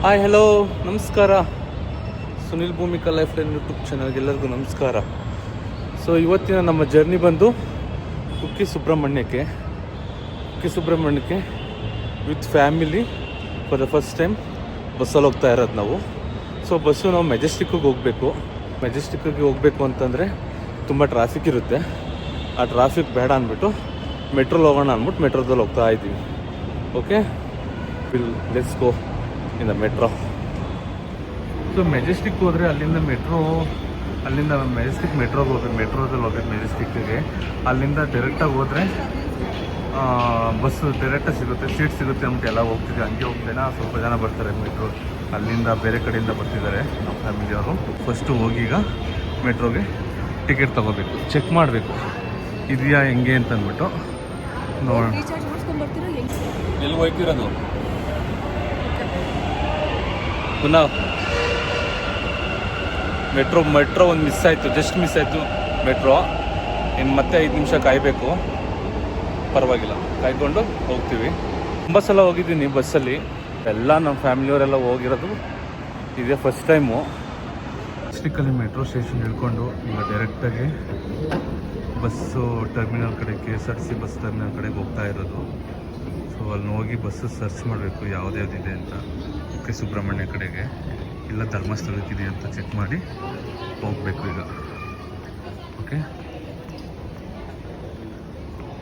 Hi hello ನಮಸ್ಕಾರ. Sunil Bhoomika lifeline YouTube ಚಾನಲ್ಗೆ ಎಲ್ಲರಿಗೂ ನಮಸ್ಕಾರ. ಸೊ ಇವತ್ತಿನ ನಮ್ಮ ಜರ್ನಿ ಬಂದು ಕುಕ್ಕೆ ಸುಬ್ರಹ್ಮಣ್ಯಕ್ಕೆ with family for the first time ಬಸ್ಸಲ್ಲಿ ಹೋಗ್ತಾ ಇರೋದು ನಾವು. ಸೊ ಬಸ್ಸು ನಾವು ಮೆಜೆಸ್ಟಿಕ್ಕಿಗೆ ಹೋಗಬೇಕು ಅಂತಂದರೆ ತುಂಬ ಟ್ರಾಫಿಕ್ ಇರುತ್ತೆ. ಆ ಟ್ರಾಫಿಕ್ ಬೇಡ ಅಂದ್ಬಿಟ್ಟು ಮೆಟ್ರೋಲ್ಲಿ ಹೋಗೋಣ ಅಂದ್ಬಿಟ್ಟು ಮೆಟ್ರೋದಲ್ಲಿ ಹೋಗ್ತಾ ಇದ್ದೀವಿ. Okay, let's go in the metro. So Majestic ಹೋದರೆ ಅಲ್ಲಿಂದ ಮೆಜೆಸ್ಟಿಕ್ ಮೆಟ್ರೋಗೆ ಹೋಗ್ಬೇಕು ಮೆಜೆಸ್ಟಿಕ್ಕಿಗೆ. ಅಲ್ಲಿಂದ ಡೈರೆಕ್ಟಾಗಿ ಹೋದರೆ ಬಸ್ಸು ಡೈರೆಕ್ಟಾಗಿ ಸಿಗುತ್ತೆ, ಸೀಟ್ ಸಿಗುತ್ತೆ ಅಂದ್ಬಿಟ್ಟು ಎಲ್ಲ ಹೋಗ್ತಿದ್ವಿ. ಹಂಗೆ ಹೋಗ್ತೇನೆ, ಸ್ವಲ್ಪ ಜನ ಬರ್ತಾರೆ ಮೆಟ್ರೋ ಅಲ್ಲಿಂದ ಬೇರೆ ಕಡೆಯಿಂದ ಬರ್ತಿದ್ದಾರೆ ನಮ್ಮ ಫ್ಯಾಮಿಲಿಯವರು. ಫಸ್ಟು ಹೋಗೀಗ ಮೆಟ್ರೋಗೆ ಟಿಕೆಟ್ ತೊಗೋಬೇಕು, ಚೆಕ್ ಮಾಡಬೇಕು ಇದೆಯಾ ಹೆಂಗೆ ಅಂತ ಅಂದ್ಬಿಟ್ಟು ನೋಡೋಣ. ಎಲ್ಲಿ ಹೋಗ್ತಿರೋದು ಪುನಃ ಮೆಟ್ರೋ ಒಂದು ಜಸ್ಟ್ ಮಿಸ್ ಆಯಿತು ಮೆಟ್ರೋ. ಇನ್ನು ಮತ್ತೆ 5 ನಿಮಿಷ ಕಾಯಬೇಕು, ಪರವಾಗಿಲ್ಲ, ಕಾಯ್ಕೊಂಡು ಹೋಗ್ತೀವಿ. ತುಂಬ ಸಲ ಹೋಗಿದ್ದೀನಿ ಬಸ್ಸಲ್ಲಿ, ಎಲ್ಲ ನಮ್ಮ ಫ್ಯಾಮಿಲಿಯವರೆಲ್ಲ ಹೋಗಿರೋದು ಇದೇ ಫಸ್ಟ್ ಟೈಮು. ಮೆಜೆಸ್ಟಿಕ್ಕಲ್ಲಿ ಮೆಟ್ರೋ ಸ್ಟೇಷನ್ ಹಿಡ್ಕೊಂಡು ಈಗ ಡೈರೆಕ್ಟಾಗಿ ಬಸ್ಸು ಟರ್ಮಿನಲ್ ಕಡೆ KSRTC ಬಸ್ ಟರ್ಮಿನಲ್ ಕಡೆಗೆ ಹೋಗ್ತಾ ಇರೋದು. ಸೊ ಅಲ್ಲಿ ಹೋಗಿ ಬಸ್ಸು ಸರ್ಚ್ ಮಾಡಬೇಕು ಯಾವುದ್ಯಾವುದಿದೆ ಅಂತ. ಕುಕ್ಕೆ ಸುಬ್ರಹ್ಮಣ್ಯ ಕಡೆಗೆ ಇಲ್ಲ ಧರ್ಮಸ್ಥಳಕ್ಕಿದೆ ಅಂತ ಚೆಕ್ ಮಾಡಿ ಹೋಗಬೇಕು ಈಗ. ಓಕೆ,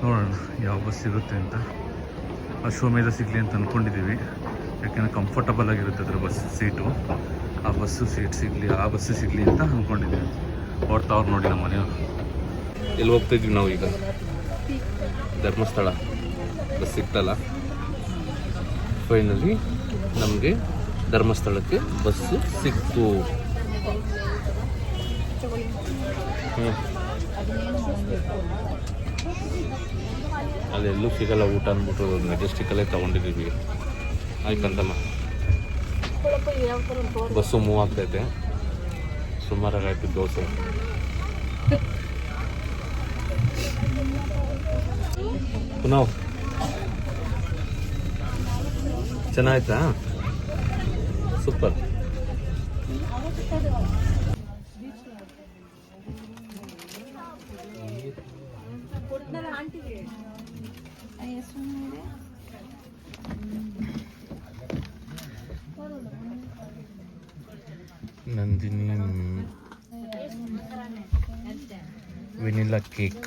ನೋಡೋಣ ಯಾವ ಬಸ್ ಸಿಗುತ್ತೆ ಅಂತ. ಅಶ್ವಮೇಧ ಸಿಗಲಿ ಅಂತ ಅಂದ್ಕೊಂಡಿದ್ದೀವಿ, ಯಾಕೆಂದರೆ ಕಂಫರ್ಟಬಲ್ ಆಗಿರುತ್ತೆ ಅದರ ಬಸ್ ಸೀಟು. ಆ ಬಸ್ಸು ಸಿಗಲಿ ಅಂತ ಅಂದ್ಕೊಂಡಿದ್ದೀವಿ. ಅವ್ರು ನೋಡಿ ನಮ್ಮ ಮನೆಯವರು. ಎಲ್ಲಿ ಹೋಗ್ತಾಯಿದ್ವಿ ನಾವು ಈಗ? ಧರ್ಮಸ್ಥಳ. ಬಸ್ ಸಿಕ್ತಲ್ಲ, ಫೈನಲಿ ನಮಗೆ ಧರ್ಮಸ್ಥಳಕ್ಕೆ ಬಸ್ಸು ಸಿಕ್ತು. ಅಲ್ಲೆಲ್ಲೂ ಸಿಗಲ್ಲ ಊಟ ಅಂದ್ಬಿಟ್ಟು ಮೆಜೆಸ್ಟಿಕ್ಕಲ್ಲೇ ತೊಗೊಂಡಿದ್ದೀವಿ. ಆಯ್ತಂತಮ್ಮ, ಬಸ್ಸು ಮೂವ್ ಆಗ್ತೈತೆ. ಸುಮಾರಾಗಾಯ್ತು ದೋಸೆ. ಪುನಃ ಚೆನ್ನಾಯ್ತಾ? ಸೂಪರ್. Nandini vanilla cake.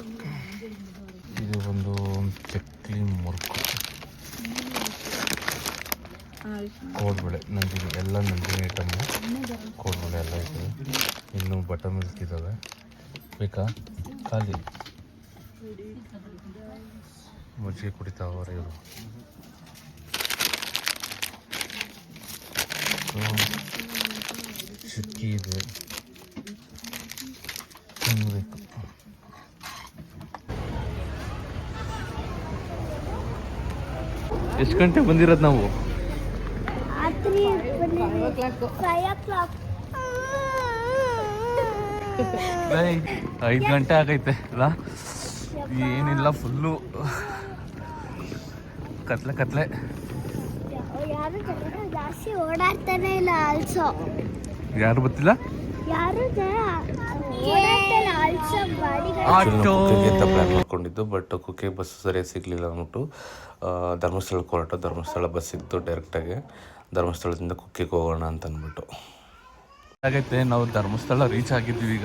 ಇದು ಒಂದು ಚಕ್ಲಿ ಮುರುಕು, ಕೋಡ್ಬಳೆ, ನಂದಿನಿ ಎಲ್ಲ ನಂದಿನಿ ಐಟಮ್ಮು, ಕೋಡ್ಬಳೆ ಎಲ್ಲ ಇದೆ. ಇನ್ನು ಬಟರ್ ಮಿಲ್ಕ್ ಇದ್ದಾವೆ. ಬೇಕಾ? ಖಾಲಿ ಮಜ್ಜಿಗೆ ಕುಡಿತಾವ್ರೆ ಇವರು. ಚಿಕ್ಕಿ ಇದೆ, ತಿನ್ನಬೇಕು. ಎಷ್ಟು ಗಂಟೆ ಬಂದಿರೋದು ನಾವು? 5 ಗಂಟೆ ಆಗೈತೆ ಅಲ್ಲ? ಏನಿಲ್ಲ, ಫುಲ್ಲು ಕತ್ಲೆ. ಜಾಸ್ತಿ ಓಡಾಡ್ತಾನೆ ಇಲ್ಲ. ಯಾರು ಗೊತ್ತಿಲ್ಲ ಪ್ಲಾನ್ ಮಾಡ್ಕೊಂಡಿದ್ದು. ಬಟ್ ಕುಕ್ಕೆ ಬಸ್ ಸರಿಯಾಗಿ ಸಿಗಲಿಲ್ಲ ಅಂದ್ಬಿಟ್ಟು ಧರ್ಮಸ್ಥಳಕ್ಕೆ ಹೊರಟು. ಧರ್ಮಸ್ಥಳ ಬಸ್ ಸಿಕ್ತು ಡೈರೆಕ್ಟಾಗಿ. ಧರ್ಮಸ್ಥಳದಿಂದ ಕುಕ್ಕೆಗೆ ಹೋಗೋಣ ಅಂತ ಅಂದ್ಬಿಟ್ಟು ಆಗೈತೆ. ನಾವು ಧರ್ಮಸ್ಥಳ ರೀಚ್ ಆಗಿದ್ದೀವಿ.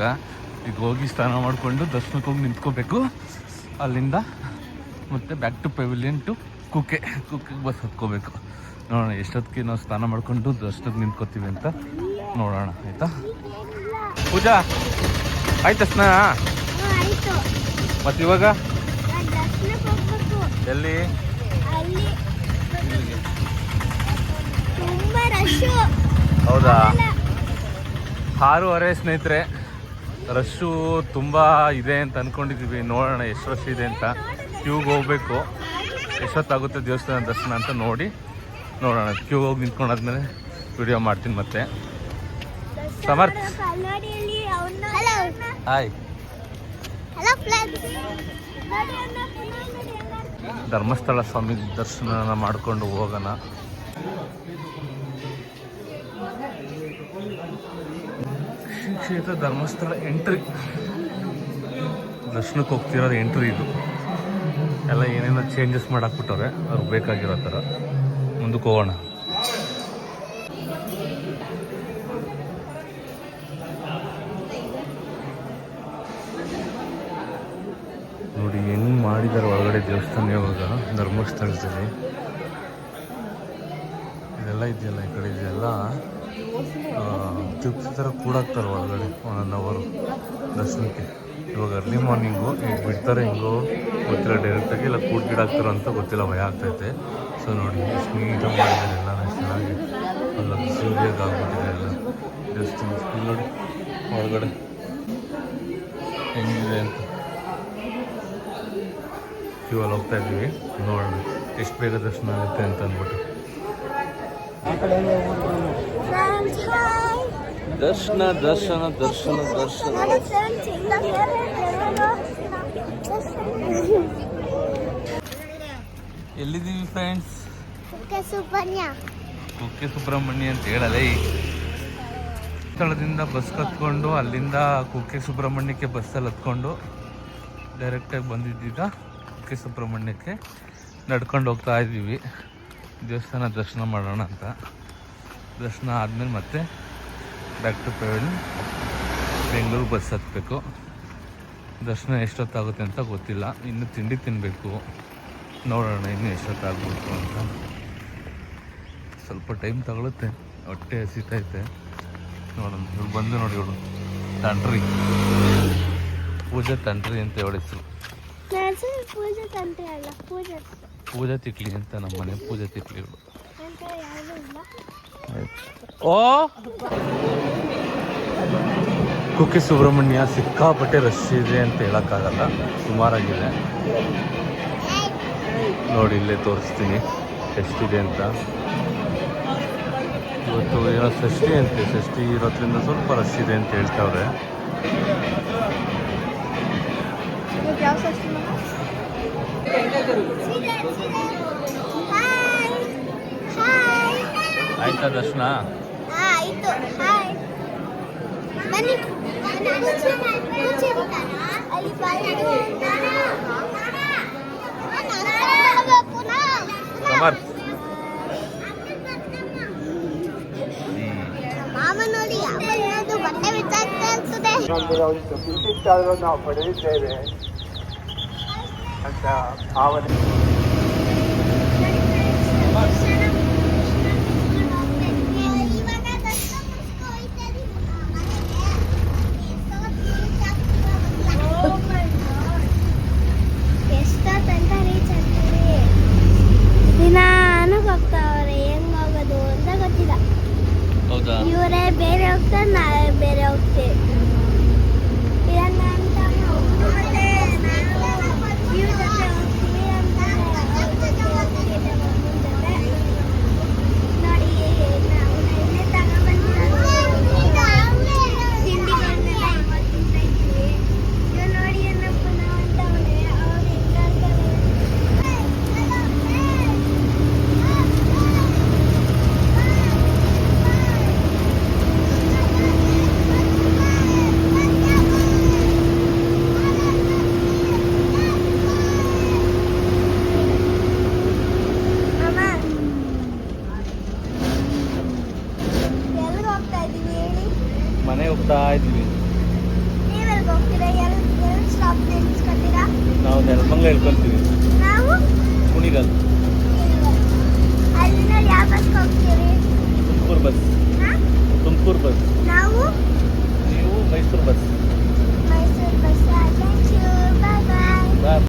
ಈಗ ಹೋಗಿ ಸ್ನಾನ ಮಾಡಿಕೊಂಡು ದರ್ಶನಕ್ಕೆ ಹೋಗಿ ನಿಂತ್ಕೋಬೇಕು. ಅಲ್ಲಿಂದ ಮತ್ತೆ ಬ್ಯಾಕ್ ಟು ಪೆವಿಲಿಯನ್ ಟು ಕುಕ್ಕೆಗೆ ಬಸ್ ಹತ್ಕೋಬೇಕು. ನೋಡೋಣ ಎಷ್ಟೊತ್ತಿಗೆ ನಾವು ಸ್ನಾನ ಮಾಡಿಕೊಂಡು ದರ್ಶನಕ್ಕೆ ನಿಂತ್ಕೋತೀವಿ ಅಂತ ನೋಡೋಣ. ಆಯಿತಾ ಪೂಜಾ? ಆಯ್ತಾ ಸ್ನಾನ? ಮತ್ತು ಇವಾಗ ಎಲ್ಲಿ? ಹೌದಾ? 6:30 ಸ್ನೇಹಿತರೆ. ರಶ್ಶು ತುಂಬ ಇದೆ ಅಂತ ಅಂದ್ಕೊಂಡಿದ್ದೀವಿ. ನೋಡೋಣ ಎಷ್ಟು ರಶ್ ಇದೆ ಅಂತ. ಕ್ಯೂಗೆ ಹೋಗಬೇಕು. ಎಷ್ಟೊತ್ತಾಗುತ್ತೆ ದೇವಸ್ಥಾನ ದರ್ಶನ ಅಂತ ನೋಡೋಣ. ಕ್ಯೂಗೆ ಹೋಗಿ ನಿಂತ್ಕೊಂಡಾದ್ಮೇಲೆ ವಿಡಿಯೋ ಮಾಡ್ತೀನಿ ಮತ್ತೆ. ಸಮರ್ಥ್ ಹಾಯ್. ಧರ್ಮಸ್ಥಳ ಸ್ವಾಮಿ ದರ್ಶನ ಮಾಡಿಕೊಂಡು ಹೋಗೋಣ. ಶ್ರೀ ಕ್ಷೇತ್ರ ಧರ್ಮಸ್ಥಳ ಎಂಟ್ರಿ, ದರ್ಶನಕ್ಕೆ ಹೋಗ್ತಿರೋದು ಎಂಟ್ರಿ ಇದು. ಎಲ್ಲ ಏನೇನೋ ಚೇಂಜಸ್ ಮಾಡಾಕ್ಬಿಟ್ಟವ್ರೆ ಅವ್ರಿಗೆ ಬೇಕಾಗಿರೋ ಥರ. ಮುಂದಕ್ಕೆ ಹೋಗೋಣ. ನೋಡಿ ಹೆಂಗ್ ಮಾಡಿದ್ದಾರೆ ಒಳಗಡೆ ದೇವಸ್ಥಾನ. ಇವಾಗ ಧರ್ಮಸ್ಥಳದಲ್ಲಿ ಇದೆಲ್ಲ ಇದೆಯಲ್ಲ, ಈ ಕಡೆ ಇದೆಲ್ಲ ತಿರುಪ್ತಿ ಥರ ಕೂಡಾಕ್ತಾರೆ ಒಳಗಡೆ 1 hour ದರ್ಶನಕ್ಕೆ. ಇವಾಗ ಅರ್ಲಿ ಮಾರ್ನಿಂಗು ಈಗ ಬಿಡ್ತಾರೆ ಹೆಂಗೋ ಗೊತ್ತಿಲ್ಲ, ಡೈರೆಕ್ಟಾಗಿ ಇಲ್ಲ ಕೂಡ್ಗಿಡಾಕ್ತಾರೋ ಅಂತ ಗೊತ್ತಿಲ್ಲ, ಭಯ ಆಗ್ತೈತೆ. ಸೊ ನೋಡಿ ಎಷ್ಟು ನೀಟಾಗಿ ಮಾಡಿದ್ದಾರೆ ಎಲ್ಲ, ಎಷ್ಟು ಚೆನ್ನಾಗಿ ಲಕ್ಸುರಿಯಾಗಿ ಆಗ್ಬಿಟ್ಟಿದೆ ಎಲ್ಲ ದೇವಸ್ಥಾನ. ಇಲ್ಲಿ ನೋಡಿ ಒಳಗಡೆ ಹೆಂಗಿದೆ ಅಂತ. ಕ್ಯೂವಲ್ಲಿ ಹೋಗ್ತಾ ಇದ್ದೀವಿ, ನೋಡೋಣ ಎಷ್ಟು ಬೇಗ ದರ್ಶನ ಆಗುತ್ತೆ ಅಂತ ಅಂದ್ಬಿಟ್ಟು. ದರ್ಶನ ದರ್ಶನ ದರ್ಶನ ದರ್ಶನ. ಎಲ್ಲಿದ್ದೀವಿ ಫ್ರೆಂಡ್ಸ್? ಕುಕ್ಕೆ ಸುಬ್ರಹ್ಮಣ್ಯ ಅಂತ ಹೇಳಲೇ. ಸ್ಥಳದಿಂದ ಬಸ್ ಕತ್ಕೊಂಡು ಅಲ್ಲಿಂದ ಕುಕ್ಕೆ ಸುಬ್ರಹ್ಮಣ್ಯಕ್ಕೆ ಬಸ್ಸಲ್ಲಿ ಹತ್ಕೊಂಡು ಡೈರೆಕ್ಟಾಗಿ ಬಂದಿದ್ದೀಗ ಕುಕ್ಕೆ ಸುಬ್ರಹ್ಮಣ್ಯಕ್ಕೆ ನಡ್ಕೊಂಡು ಹೋಗ್ತಾ ಇದ್ದೀವಿ ದೇವಸ್ಥಾನ ದರ್ಶನ ಮಾಡೋಣ ಅಂತ. ದರ್ಶನ ಆದಮೇಲೆ ಮತ್ತೆ ಬ್ಯಾಕ್ ಟು ಬೆಂಗಳೂರು ಬಸ್ ಹತ್ತಬೇಕು. ದರ್ಶನ ಎಷ್ಟೊತ್ತಾಗುತ್ತೆ ಅಂತ ಗೊತ್ತಿಲ್ಲ, ಇನ್ನು ತಿಂಡಿ ತಿನ್ನಬೇಕು, ನೋಡೋಣ ಇನ್ನು ಎಷ್ಟೊತ್ತಾಗಬೇಕು ಅಂತ. ಸ್ವಲ್ಪ ಟೈಮ್ ತಗೊಳುತ್ತೆ, ಹೊಟ್ಟೆ ಹಸಿತೈತೆ. ನೋಡೋಣ. ಇವ್ರು ಬಂದು ನೋಡಿ, ಇವಳು ತಂಟ್ರಿ, ಪೂಜಾ ತಂಟ್ರಿ ಅಂತ ಇವಳ ಹೆಸರು. ಪೂಜಾ ತಿಕ್ಲಿ ಅಂತ ನಮ್ಮ ಮನೆ ಪೂಜಾ ತಿಕ್ಲಿ ಇವಳು. ಓ ಕುಕ್ಕೆ ಸುಬ್ರಹ್ಮಣ್ಯ ಸಿಕ್ಕಾಪಟ್ಟೆ ರಶ್ ಇದೆ ಅಂತ ಹೇಳೋಕ್ಕಾಗಲ್ಲ, ಸುಮಾರಾಗಿದೆ. ನೋಡಿ ಇಲ್ಲೇ ತೋರಿಸ್ತೀನಿ ಎಷ್ಟಿದೆ ಅಂತ. ಇವತ್ತು ಏನೋ ಷಷ್ಠಿ ಅಂತೆ, ಷಷ್ಠಿ ಇರೋದ್ರಿಂದ ಸ್ವಲ್ಪ ರಶ್ ಇದೆ ಅಂತ ಹೇಳ್ತಾವ್ರೆ. ಆಯ್ತಾ ದರ್ಶನ? ಆಯ್ತು. ಮಾಮ ನೋಡಿ ಬಟ್ಟೆ ಬಿಚ್ಚಾಗ್ತಾ ಇರ್ತದೆ. ನಾವು ಪಡೆದಿದ್ದೇವೆ ಅಂತ ಭಾವನೆ. ಎಷ್ಟೊತ್ತಂತ ರೀಚ್ ಆಗ್ತೀವಿ? ದಿನಾನು ಹೋಗ್ತಾವ್ರೆ, ಹೆಂಗ್ ಹೋಗೋದು ಅಂತ ಗೊತ್ತಿಲ್ಲ. ಹೌದಾ? ಇವರೇ ಬೇರೆ ಹೋಗ್ತಾರೆ, ನಾವೇ ಬೇರೆ ಹೋಗ್ತೇವೆ. ಮನೆ ಹೋಗ್ತಾ ಇದ್ವಿ. ನಾವು ನೆಲಮಂಗಲ ಹೇಳ್ಕೊಂತೀವಿ. ಕುಣಿಗಲ್. ತುಮಕೂರು ಬಸ್. ತುಮಕೂರು ಬಸ್. ನೀವು ಮೈಸೂರು ಬಸ್.